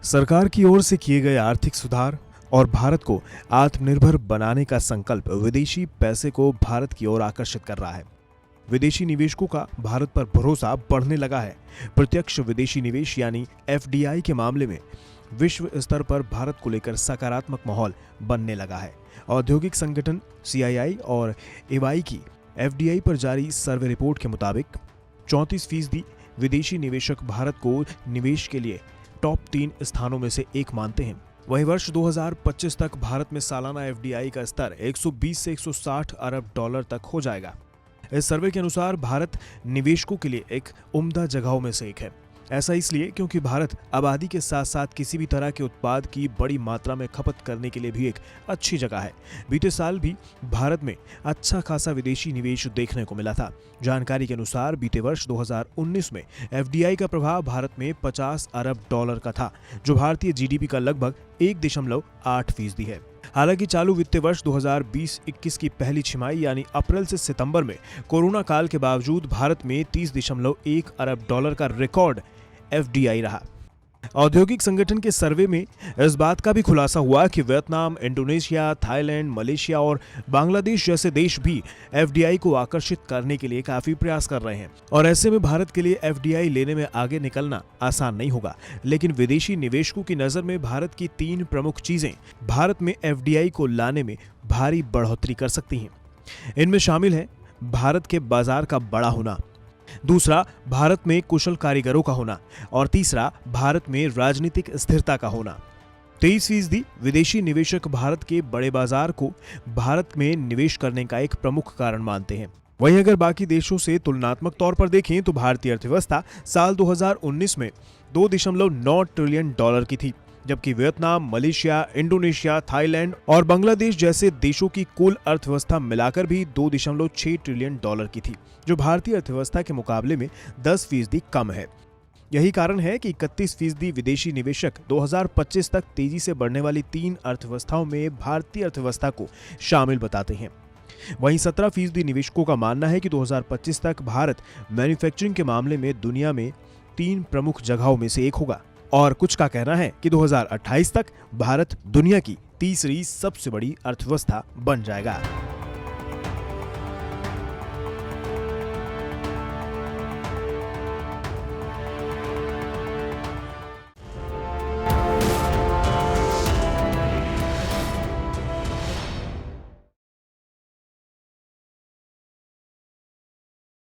सरकार की ओर से किए गए आर्थिक सुधार और भारत को आत्मनिर्भर बनाने का संकल्प विदेशी पैसे को भारत की ओर आकर्षित कर रहा है। विदेशी निवेशकों का भारत पर भरोसा बढ़ने लगा है। प्रत्यक्ष विदेशी निवेश यानी एफडीआई के मामले में विश्व स्तर पर भारत को लेकर सकारात्मक माहौल बनने लगा है। औद्योगिक संगठन सीआईआई और एवाई की एफडीआई पर जारी सर्वे रिपोर्ट के मुताबिक 34% विदेशी निवेशक भारत को निवेश के लिए टॉप 3 स्थानों में से एक मानते हैं। वहीं वर्ष 2025 तक भारत में सालाना एफडीआई का स्तर 120 से 160 अरब डॉलर तक हो जाएगा। इस सर्वे के अनुसार भारत निवेशकों के लिए एक उम्दा जगहों में से एक है। ऐसा इसलिए क्योंकि भारत आबादी के साथ साथ किसी भी तरह के उत्पाद की बड़ी मात्रा में खपत करने के लिए भी एक अच्छी जगह है। बीते साल भी भारत में अच्छा खासा विदेशी निवेश देखने को मिला था। जानकारी के अनुसार बीते वर्ष 2019 में एफडीआई का प्रभाव भारत में 50 अरब डॉलर का था, जो भारतीय जीडीपी का लगभग 1.8% है। हालांकि चालू वित्तीय वर्ष 2020-21 की पहली छमाही यानी अप्रैल से सितंबर में कोरोना काल के बावजूद भारत में 30.1 अरब डॉलर का रिकॉर्ड एफडीआई रहा। औद्योगिक संगठन के सर्वे में इस बात का भी खुलासा हुआ कि वियतनाम, इंडोनेशिया, थाईलैंड, मलेशिया और बांग्लादेश जैसे देश भी एफडीआई को आकर्षित करने के लिए काफी प्रयास कर रहे हैं। और ऐसे में भारत के लिए एफडीआई लेने में आगे निकलना आसान नहीं होगा। लेकिन विदेशी निवेशकों की नजर में भारत की 3 प्रमुख चीजें भारत में एफडीआई को लाने में भारी बढ़ोतरी कर सकती हैं। इनमें शामिल है भारत के बाजार का बड़ा होना, दूसरा भारत में कुशल कारीगरों का होना और तीसरा भारत में राजनीतिक स्थिरता का होना। 23% विदेशी निवेशक भारत के बड़े बाजार को भारत में निवेश करने का एक प्रमुख कारण मानते हैं। वहीं अगर बाकी देशों से तुलनात्मक तौर पर देखें तो भारतीय अर्थव्यवस्था साल 2019 में 2.9 ट्रिलियन डॉलर की थी, जबकि वियतनाम, मलेशिया, इंडोनेशिया, थाईलैंड और बांग्लादेश जैसे देशों की कुल अर्थव्यवस्था मिलाकर भी 2.6 ट्रिलियन डॉलर की थी, जो भारतीय अर्थव्यवस्था के मुकाबले में 10% कम है। यही कारण है कि 31% विदेशी निवेशक 2025 तक तेजी से बढ़ने वाली 3 अर्थव्यवस्थाओं में भारतीय अर्थव्यवस्था को शामिल बताते हैं। वहीं 17% निवेशकों का मानना है कि 2025 तक भारत मैन्युफैक्चरिंग के मामले में दुनिया में 3 प्रमुख जगहों में से एक होगा। और कुछ का कहना है कि 2028 तक भारत दुनिया की तीसरी सबसे बड़ी अर्थव्यवस्था बन जाएगा।